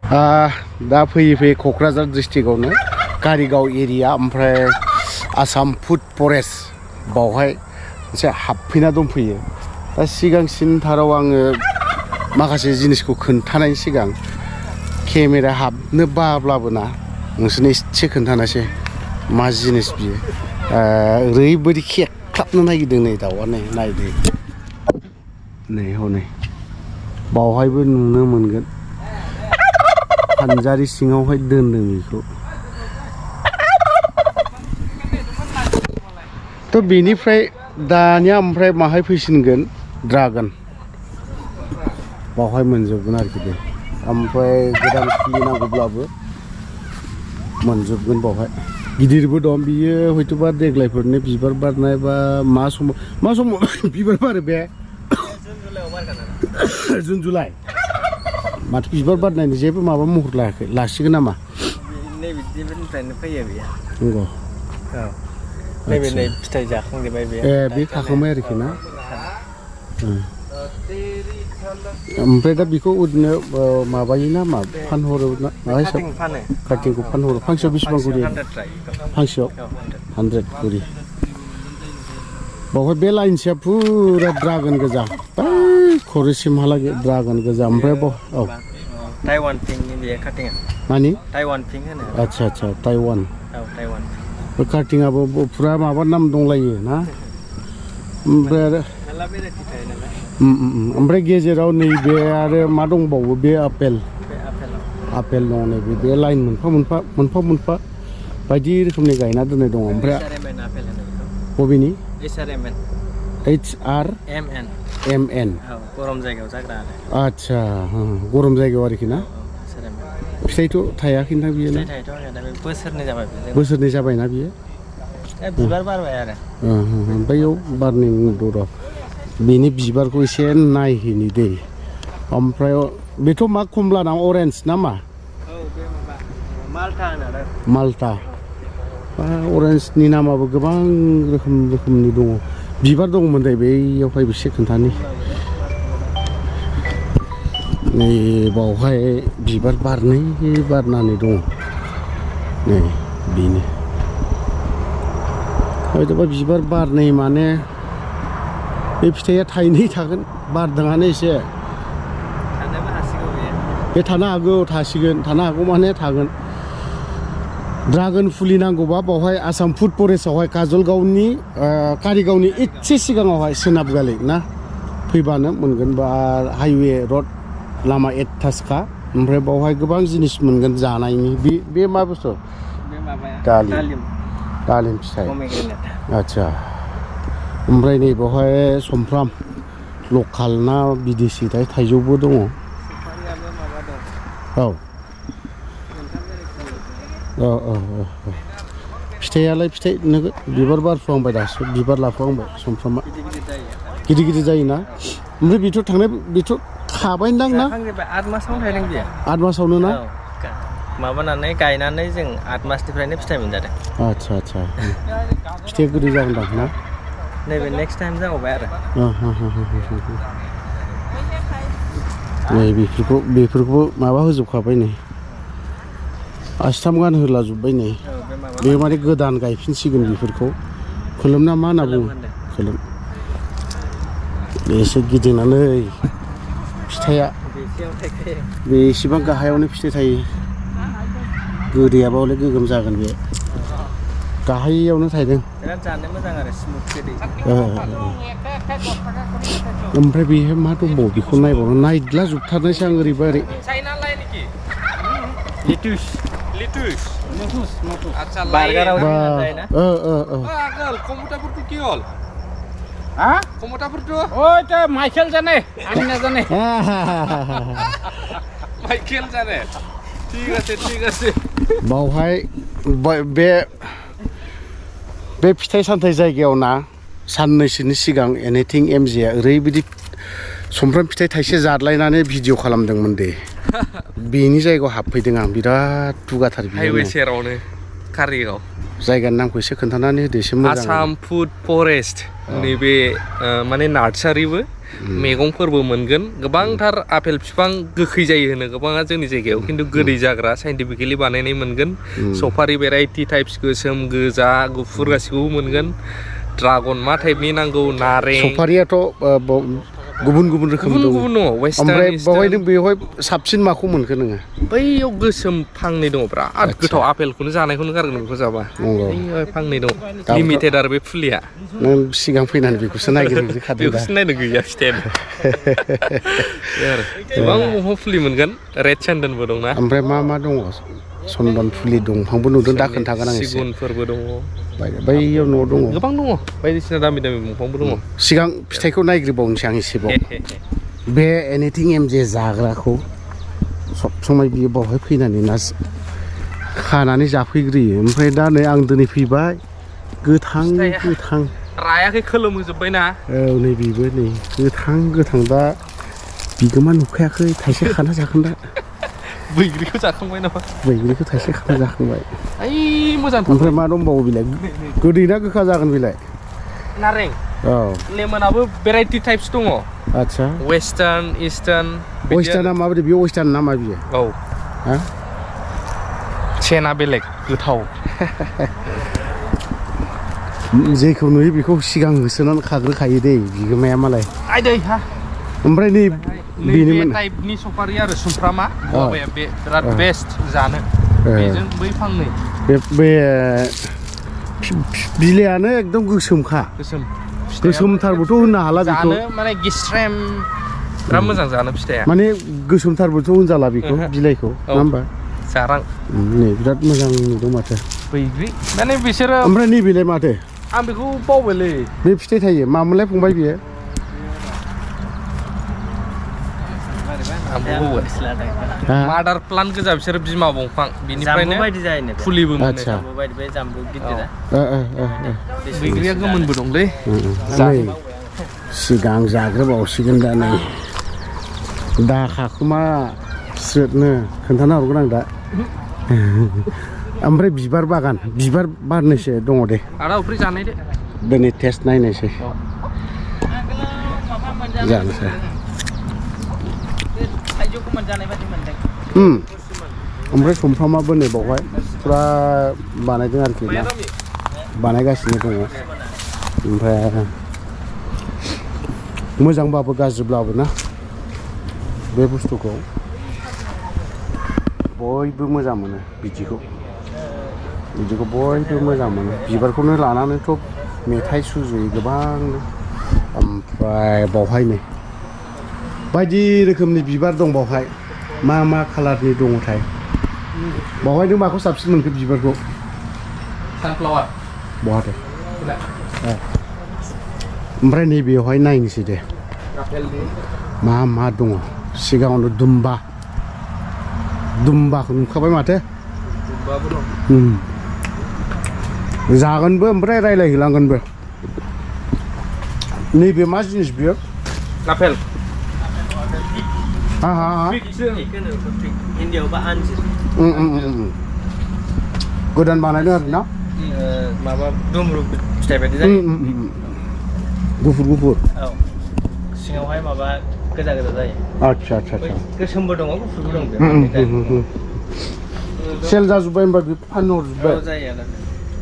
दा फैयै क'क्राझार डिस्ट्रिक्टआवनो कारिगाव एरिया ओमफ्राय आसाम फुड फरेस्ट बावहाय मोनसे हाबफैना दंफैयो दा सिगांसिनथाराव आङो माखासे जिनिसखौ खोन्थानायनि सिगां केमेरा हाबनो बाब्लाबो ना नोंसोरनो एसे खोन्थानोसै मा जिनिस बियो ओरैबायदि खेख्लाबनो नागिरदों नै दाउआ नै नायदो नै हनै बावहायबो नुनो मोनगोन फानजारि सिङावहाय दोनदों बेखौ थ' बेनिफ्राय दानिया ओमफ्राय माहाय फैसिनगोन ड्रागन बावहाय मोनजोबगोन आरोखि दे ओमफ्राय गोदान फुलि नांगौब्लाबो मोनजोबगोन बावहाय गिदिरबो दं बियो हयथ'बा देग्लायफोरनो बिबार बारनाय बा मा समाव बिबार बारो बे जुन जुलाइ माथो बिबार बारनायनि जेबो माबा महर लायाखै लासिगोन नामा नैबेनिफ्रायनो फैयो बेयो नंगौ औ नैबे नै फिथाइ जाखांजोबबाय बे बे थाखांबाय आरोखि ना ओमफ्राय दा बेखौ ओरैनो माबायो ना मा फानहरो ना काटिंखौ फानहरो फांसेयाव बेसेबां करि फांसेयाव 100 करि बावहाय बे लाइनसेया फुरा ड्रागन गोजा खर'सिमहालागै ड्रागन गोजा ओमफ्राय औ ताइवान पिंकनि बेयो काटिंआ मानि ताइवान पिंक होनो आच्छा ताइवान औ ताइवान बे काटिंआबो फुरा माबा नाम दंलायो ना ओमफ्राय आरो मेरला भेराइटि थायो नालाय ओमफ्राय गेजेराव नैबे आरो मा दंबावो बे आपेल दं नैबे बे लाइन मोनफा बायदि रोखोमनि गायना दोननाय दङ ओमफ्राय बबेनि HRMN गरम जायगायाव जाग्रा आच्छा गरम जायगायाव आरोखि ना फिथाइथ' थायाखै ना बियो ना बोसोरनै जाबायना बियो बिबार बारबाय आरो ओमफ्राय बेयाव बारनै र' बेनि बिबारखौ एसे नायहैनि दे ओमफ्राय बेथ' मा कमला ना अरेन्ज ना मा माल्टा अरेन्जनि नामाबो गोबां रोखोमनि दङ बिबार दङमोन दे बैयावहाय एसे खोन्थानि नै बावहाय बिबार बारनानै दङ नै बेनो हयथ'बा बिबार बारनै माने बे फिथाइया थाइनै थागोन बारदोंआनो एसे बे थानो हागौ थानो हागौ माने थागोन ड्रागन फुलि नांगौबा बावहाय आसाम फुड फरेस्टआवहाय काजलगावनि कारिगावनि एसे सिगाङावहाय सोनाब गालि ना फैबानो मोनगोन बा हाइवे रड लामा एटाचखा ओमफ्राय बावहाय गोबां जिनिस मोनगोन जानायनि बे मा बुस्थु दालिम फिथाइ आच्छा ओमफ्राय नै बावहाय सुमफ्राम लकेल ना बिदेसि थाइजौबो दङ औ फिथाइयालाय फिथाइ नोगोद बिबार बारफुहांबाय दासो बिबार लाफुहांबाय सुमफ्रामा गिदिर जायोना ओमफ्राय बेथ' खाबायदां ना 8 मासावनो थायदों बियो 8 मासावनो ना माबानानै गायनानै जों 8 मासनिफ्रायनो फिथाइ मोनजादों आच्छा फिथाइया गोदै जागोनदां ना नैबे नेक्स्ट टाइम जाबावबाय आरो नै बेफोरखौबो माबा होजोबखाबाय नै आस्थाम गान होलाजोब्बाय नै बे माने गोदान गायफिनसिगोन बेफोरखौ खोलोम ना मा होनना बुङो खोलोम एसे गिदिंनानै फिथाइया बेसेबां गाहायावनो फिथाइ थायो गोदैयाबा हले गोगोम जागोन बे गाहायावनो थायदों बिराद जानो मोजां आरो स्मुथ गोदै ओमफ्राय बेहाय मा दंबावो बेखौ नायबावनो नायद्ला जोबथारनोसै आं ओरैबा ओरै আচ্ছা বার্গারও যায় না কমুটাপুরটো কি হল কমুটাপুরটো ওইটা মাইকেল জানে আমি না জানে মাইকেল জানে ঠিক আছে बावहाय बे फिथाइ सामथाइ जायगायाव ना साननैसोनि सिगां एनिथिं एमजेआ ओरैबायदि सुमफ्राम फिथाइ थाइसे जादलायनानै भिडिअ खालामदोंमोन दे बेनि जायगायाव हाबफैदों आं बिराद दुगाथार हाइवे सेरावनो कारिगाव जायगानि नामखौ एसे खोन्थानानै होदो एसे मोजां आसाम फुड फरेस्ट नैबे माने नार्सारिबो मैगंफोरबो मोनगोन गोबांथार आपेल बिफां गोखै जायो होनो गोबाङा जोंनि जायगायाव खिन्थु गोदै जाग्रा साइन्टिफिकेलि बानायनाय मोनगोन सफारि भेराइटि टाइप्स गोसोम गोजा गुफुर गासिखौबो मोनगोन ड्रागन मा टाइपनि नांगौ नारें सफारियाथ' गुबुन गुबुन रोखोमनि दङ ओमफ्राय बावहाय नों बेवहाय साबसिन माखौ मोनखो नोङो बैयाव गोसोम फांनै दङ बिराद गोथाव आपेलखौनो जानायखौनो गारगोन बेखौ जाबा फांनै दं लिमिटेड आरो बे फुलिया नों सिगां फैनानै बेखौसो नायग्रोखादों बेखौसो नायनो गैया फिथाइयानो गोबां दंफां फुलि मोनगोन रेड सेन्डोनबो दंना ओमफ्राय मा मा दङ चन्दन फुलि दंफांबो नुदों दा खोन्थागोन आं एसे सिगुनफोरबो दङ बैयाव न'आव दङ गोबां दङ बायदिसिना दामि दामि दंफांबो दङ सिगां फिथाइखौ नायग्रोबावनोसै आं एसेबाव बे एनिथिं एम जे जाग्राखौ सब समाय बियो बावहाय फैनानै ना खानानै जाफैग्रोयो ओमफ्राय दा नै आं दिनै फैबाय गोथां गोथां रायाखै खोलोमहोजोब्बायना औ नै बेबो नै गोथां दा बिगोमा नुखायाखै थाइसे खाना जागोन दा बैग्रिखौ जाखांबाय नामा बैग्रिखौ थाइसे खाना जाखांबाय ओइ मोजां ओमफ्राय मा दंबावो बिलाय गोदै ना गोखा जागोन बिलाय नारें औ लेमोनाबो भेराइटि टाइप्स दङ आच्छा वेस्टार्न इस्टार्न वेस्टार्नआ माबायदि बेयो वेस्टार्न ना मा बियो औ हा सेना बेलेग गोथाव जेखौ नुयो बेखौ सिगां होसोनानै खाग्रोखायो दै बिगोमाया मालाय आयदै हा ओमफ्राय नै बेनिमोन टाइपनि सफारि आरो सुमफ्रामा माबाया बे बिराद बेस्ट जानो बेजों बै फांनै बे बिलाइआनो एकदम गोसोमखा गोसोमथारबोथ' होननो हाला बेखौ जानो माने गिस्रेम बिराद मोजां जानो फिथाइया माने गोसोमथारबोथ' होनजाला बेखौ बिलाइखौ नङा होमबा जारां नै बिराद मोजां नुदों माथो बैग्रि माने बिसोरो ओमफ्राय नैबेलाय माथो आं बेखौ बावबायलै बे फिथाइ थायो मामोनलाय फंबाय बियो मादार प्लान्ट गोजा बिसोर बिमा दंफां बिनिफ्रायनो फुलिबो मोनो बैग्रिया गोमोनबो दंलै सिगां जाग्रोबावसिगोन दा नै दाखाखौ मा स्रोदनो खोन्थाना हरगोन आं दा ओमफ्राय बिबार बागान बिबार बारनैसो दङ दे आदा उफ्रि जानाय दे दिनै टेस्ट नायनोसै जानोसै ओमफ्राय सुमफ्रामाबो नै बावहाय फुरा बानायदों आरोखि ना बानायगासिनो दङ ओमफ्राय मोजांबाबो गाज्रिब्लाबो ना बे बुस्थुखौ बयबो मोजां मोनो बिदिखौ बयबो मोजां मोनो बिबारखौनो लानानैथ' मेथाइ सुजुयो गोबांनो ओमफ्राय बावहाय नै बायदि रोखोमनि बिबार दं बावहाय मा मा कालारनि दङथाय बावहाय नों माखौ साबसिन मोनखो बिबारखौ सानफ्लावार बहाथो ओमफ्राय नैबेयावहाय नायनोसै दे मा मा दङ सिगाङावनो दुम्बाखौ नुखाबाय माथो जागोनबो ओमफ्राय रायलायहोलांगोनबो नैबे मा जिनिस बियो आपेल गोदान बानायदों आरो ना माबा दुमरु फिथाइ बायदि जायो गुफुर औ सिङावहाय माबा गोजा जायो आच्छा गोसोमबो दङ गुफुरबो दं सेल जाजोब्बाय होनबा फानहरजोब्बाय जायो